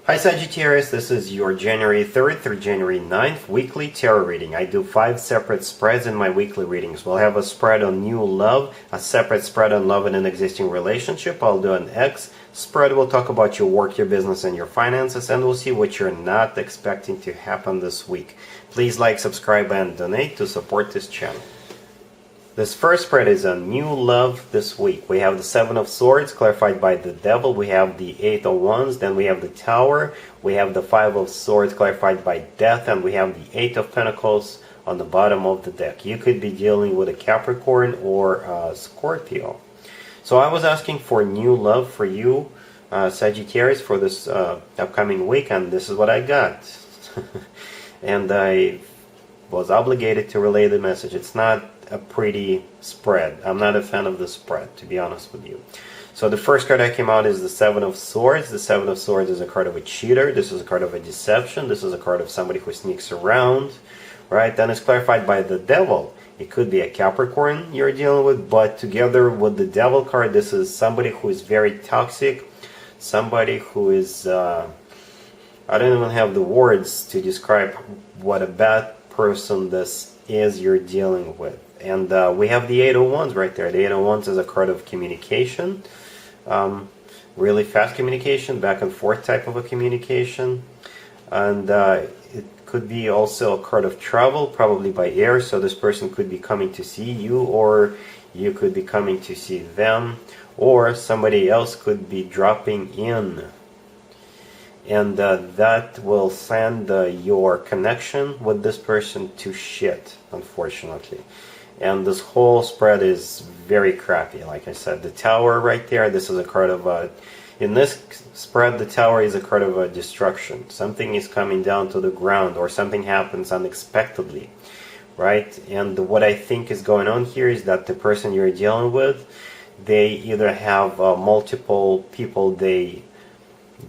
Hi Sagittarius, this is your January 3rd through January 9th weekly tarot reading. I do 5 separate spreads in my weekly readings. We'll have a spread on new love, a separate spread on love in an existing relationship. I'll do an X spread. We'll talk about your work, your business, and your finances, and we'll see what you're not expecting to happen this week. Please like, subscribe, and donate to support this channel. This first spread is on new love this week. We have the 7 of Swords clarified by the Devil. We have the 8 of Wands. Then we have the Tower. We have the 5 of Swords clarified by Death. And we have the 8 of Pentacles on the bottom of the deck. You could be dealing with a Capricorn or a Scorpio. So I was asking for new love for you, Sagittarius, for this upcoming week. And this is what I got. And I was obligated to relay the message. It's not a pretty spread. I'm not a fan of the spread, to be honest with you. So the first card that came out is the 7 of Swords. The 7 of Swords is a card of a cheater. This is a card of a deception. This is a card of somebody who sneaks around, right? Then it's clarified by the Devil. It could be a Capricorn you're dealing with, but together with the Devil card, this is somebody who is very toxic, somebody who is I don't even have the words to describe what a bad person this is you're dealing with. And we have the 8 of Wands right there. The 8 of Wands is a card of communication, really fast communication, back and forth type of a communication. And it could be also a card of travel, probably by air. So this person could be coming to see you, or you could be coming to see them, or somebody else could be dropping in. And that will send your connection with this person to shit, unfortunately. And this whole spread is very crappy. Like I said, the Tower right there, this is a card of in this spread, the Tower is a card of destruction. Something is coming down to the ground, or something happens unexpectedly, right? And what I think is going on here is that the person you're dealing with, they either have multiple people they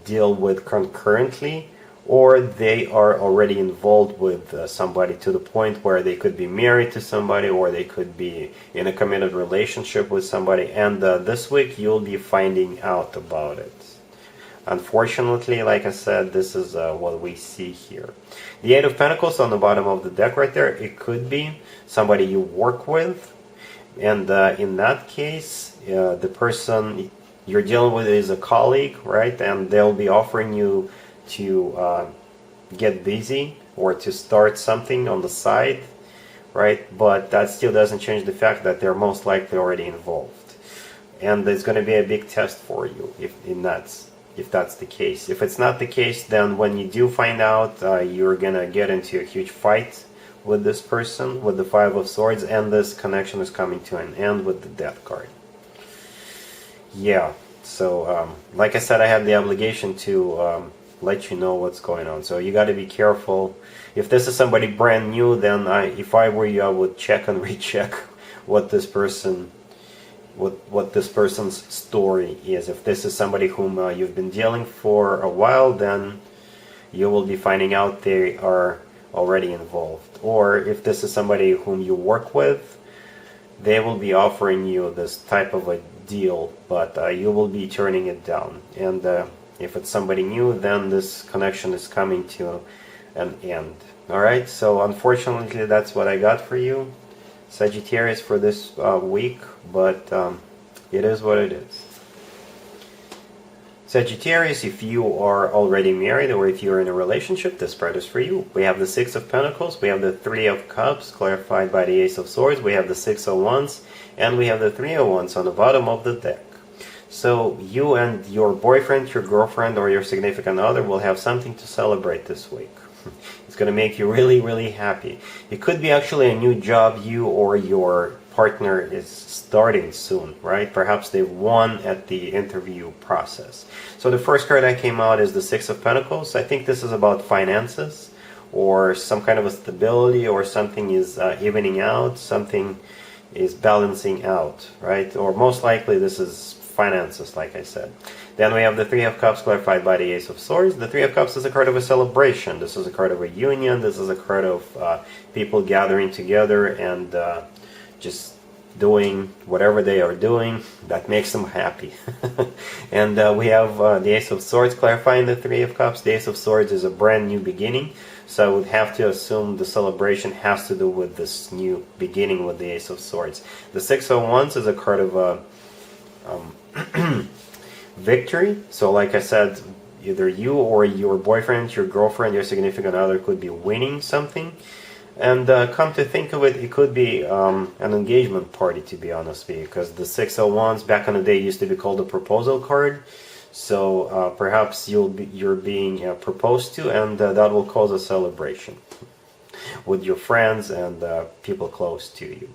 deal with concurrently, or they are already involved with somebody to the point where they could be married to somebody, or they could be in a committed relationship with somebody. And this week you'll be finding out about it. Unfortunately, like I said, this is what we see here. The 8 of Pentacles on the bottom of the deck right there, it could be somebody you work with, and in that case the person you're dealing with is a colleague, right? And they'll be offering you to get busy or to start something on the side, right? But that still doesn't change the fact that they're most likely already involved. And it's going to be a big test for you if that's the case. If it's not the case, then when you do find out, you're going to get into a huge fight with this person, with the 5 of Swords, and this connection is coming to an end with the Death card. Yeah, so like I said, I have the obligation to let you know what's going on. So you got to be careful. If this is somebody brand new, then if I were you, I would check and recheck what this person, what this person's story is. If this is somebody whom you've been dealing for a while, then you will be finding out they are already involved. Or if this is somebody whom you work with, they will be offering you this type of a deal, but you will be turning it down. And if it's somebody new, then this connection is coming to an end. Alright, so unfortunately that's what I got for you, Sagittarius, for this week, but it is what it is. Sagittarius, if you are already married or if you're in a relationship, this spread is for you. We have the 6 of Pentacles, we have the 3 of Cups clarified by the Ace of Swords, we have the 6 of Wands, and we have the 3 of Wands on the bottom of the deck. So you and your boyfriend, your girlfriend, or your significant other will have something to celebrate this week. It's going to make you really, really happy. It could be actually a new job you or your partner is starting soon, right? Perhaps they won at the interview process. So the first card that came out is the 6 of Pentacles. I think this is about finances, or some kind of a stability, or something is evening out, something is balancing out, right? Or most likely this is finances, like I said. Then we have the 3 of Cups clarified by the Ace of Swords. The 3 of Cups is a card of a celebration. This is a card of a union. This is a card of people gathering together and just doing whatever they are doing that makes them happy. And we have the Ace of Swords clarifying the Three of Cups. The Ace of Swords is a brand new beginning, so I would have to assume the celebration has to do with this new beginning with the Ace of Swords. The Six of Wands is a card of victory. So like I said, either you or your boyfriend, your girlfriend, your significant other could be winning something. And come to think of it, it could be an engagement party, to be honest with you, because the Six of Wands back in the day used to be called a proposal card. So perhaps you're being proposed to, and that will cause a celebration with your friends and people close to you.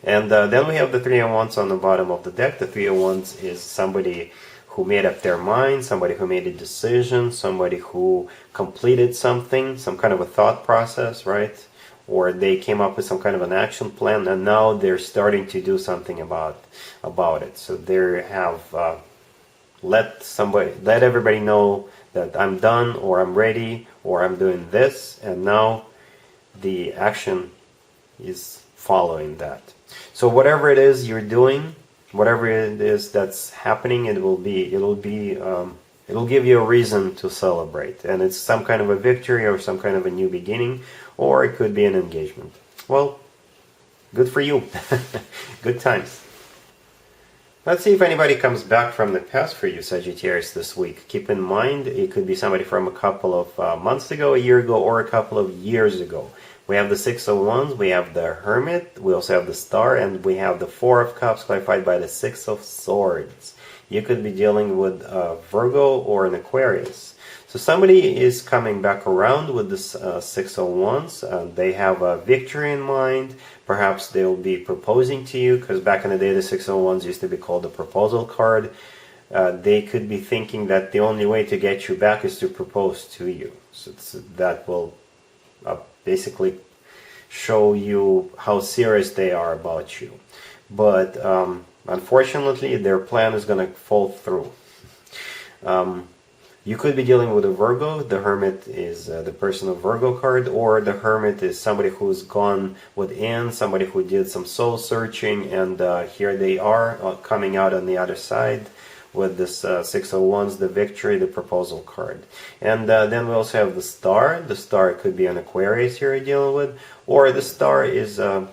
And then we have the Three of Wands on the bottom of the deck. The Three of Wands is somebody who made up their mind, somebody who made a decision, somebody who completed something, some kind of a thought process, right? Or they came up with some kind of an action plan, and now they're starting to do something about it. So they have let everybody know that I'm done, or I'm ready, or I'm doing this, and now the action is following that. So whatever it is you're doing, whatever it is that's happening, it'll give you a reason to celebrate, and it's some kind of a victory or some kind of a new beginning, or it could be an engagement. Well, good for you. Good times. Let's see if anybody comes back from the past for you, Sagittarius, this week. Keep in mind, it could be somebody from a couple of months ago, a year ago, or a couple of years ago. We have the Six of Wands, we have the Hermit, we also have the Star, and we have the Four of Cups clarified by the Six of Swords. You could be dealing with Virgo or an Aquarius. So somebody is coming back around with this Six of Wands. They have a victory in mind. Perhaps they'll be proposing to you, because back in the day the Six of Wands used to be called a proposal card. They could be thinking that the only way to get you back is to propose to you. So that will basically show you how serious they are about you. But unfortunately, their plan is going to fall through. You could be dealing with a Virgo. The Hermit is the person of Virgo card, or the Hermit is somebody who's gone within, somebody who did some soul searching, and here they are coming out on the other side with this Six of Wands, the victory, the proposal card. And then we also have the Star. The Star could be an Aquarius here you're dealing with, or the Star is a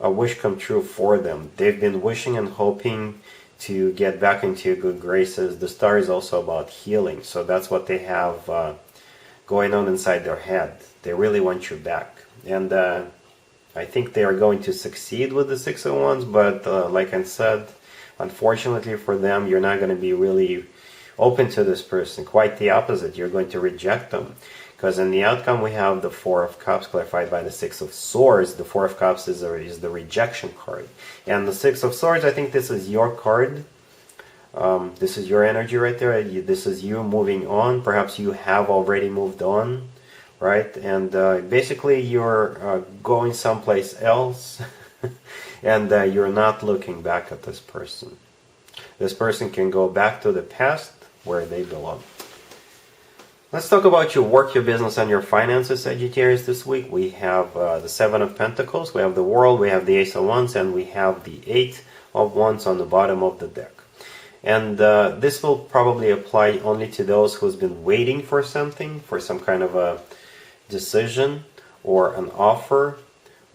wish come true for them. They've been wishing and hoping to get back into your good graces. The Star is also about healing, so that's what they have going on inside their head. They really want you back, and I think they are going to succeed with the Six of Wands, but like I said, unfortunately for them, you're not going to be really open to this person. Quite the opposite, you're going to reject them. Because in the outcome we have the Four of Cups clarified by the Six of Swords. The Four of Cups is the rejection card. And the Six of Swords, I think this is your card. This is your energy right there. This is you moving on. Perhaps you have already moved on, right? And basically you're going someplace else. And you're not looking back at this person. This person can go back to the past where they belong. Let's talk about your work, your business, and your finances, Sagittarius, this week. We have the Seven of Pentacles, we have the World, we have the Ace of Wands, and we have the Eight of Wands on the bottom of the deck. And this will probably apply only to those who's been waiting for something, for some kind of a decision or an offer,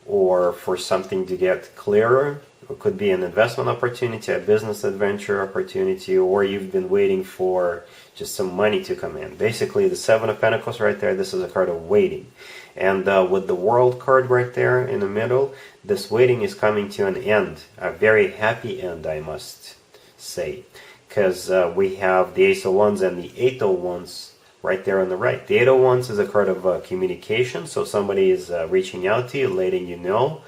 or for something to get clearer. It could be an investment opportunity, a business adventure opportunity, or you've been waiting for just some money to come in. Basically, the Seven of Pentacles right there, this is a card of waiting. And with the World card right there in the middle, this waiting is coming to an end. A very happy end, I must say. Because we have the Ace of Wands and the Eight of Wands right there on the right. The Eight of Wands is a card of communication. So somebody is reaching out to you, letting you know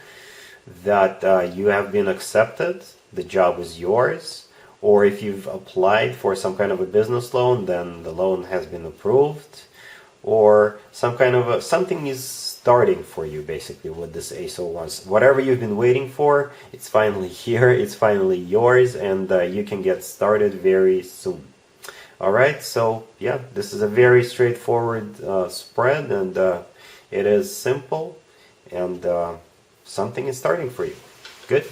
that you have been accepted, the job is yours, or if you've applied for some kind of a business loan, then the loan has been approved, or some kind of something is starting for you basically with this Ace of Wands. Whatever you've been waiting for, it's finally here, it's finally yours, and you can get started very soon. Alright, so yeah, this is a very straightforward spread, and it is simple, and something is starting for you. Good.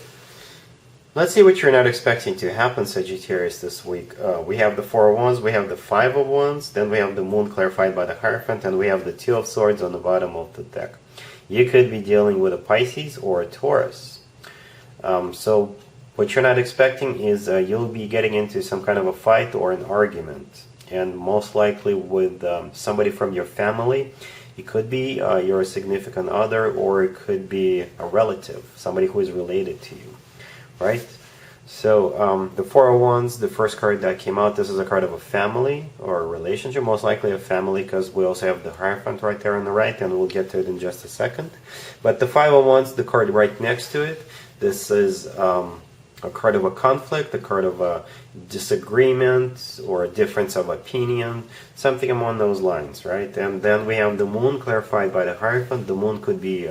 Let's see what you're not expecting to happen, Sagittarius, this week. We have the Four of Wands, we have the Five of Wands, then we have the Moon clarified by the Hierophant, and we have the Two of Swords on the bottom of the deck. You could be dealing with a Pisces or a Taurus. So what you're not expecting is you'll be getting into some kind of a fight or an argument, and most likely with somebody from your family. It could be your significant other, or it could be a relative, somebody who is related to you. Right? So the Four of Wands, the first card that came out, this is a card of a family or a relationship, most likely a family, because we also have the Hierophant right there on the right, and we'll get to it in just a second. But the Five of Wands, the card right next to it, this is a card of a conflict, a card of a disagreement or a difference of opinion, something along those lines, right? And then we have the Moon clarified by the Hierophant. The Moon could be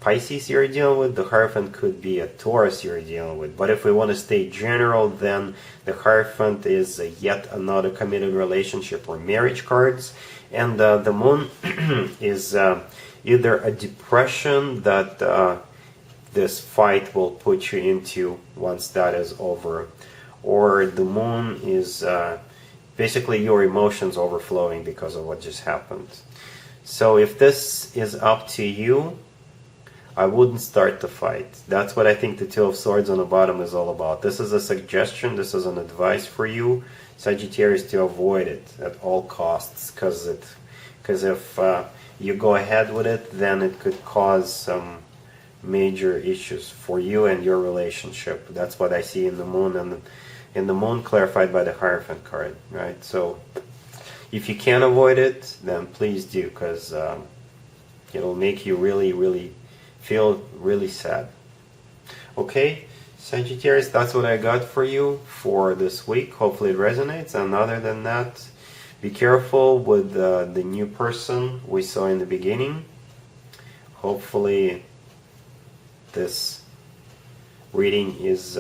Pisces you're dealing with, the Hierophant could be a Taurus you're dealing with. But if we want to stay general, then the Hierophant is yet another committed relationship or marriage cards. And the Moon is either a depression that this fight will put you into once that is over, or the Moon is basically your emotions overflowing because of what just happened. So if this is up to you, I wouldn't start the fight. That's what I think the Two of Swords on the bottom is all about. This is a suggestion, this is an advice for you, Sagittarius, to avoid it at all costs, because if you go ahead with it, then it could cause some major issues for you and your relationship. That's what I see in the Moon, and in the Moon clarified by the Hierophant card, right? So if you can't avoid it, then please do, because it'll make you really feel really sad. Okay, Sagittarius, that's what I got for you for this week. Hopefully it resonates. And other than that, be careful with the new person we saw in the beginning. Hopefully this reading is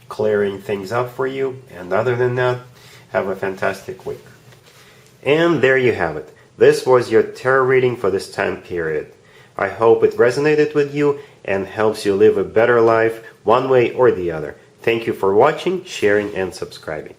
clearing things up for you. And other than that, have a fantastic week. And there you have it. This was your tarot reading for this time period. I hope it resonated with you and helps you live a better life one way or the other. Thank you for watching, sharing, and subscribing.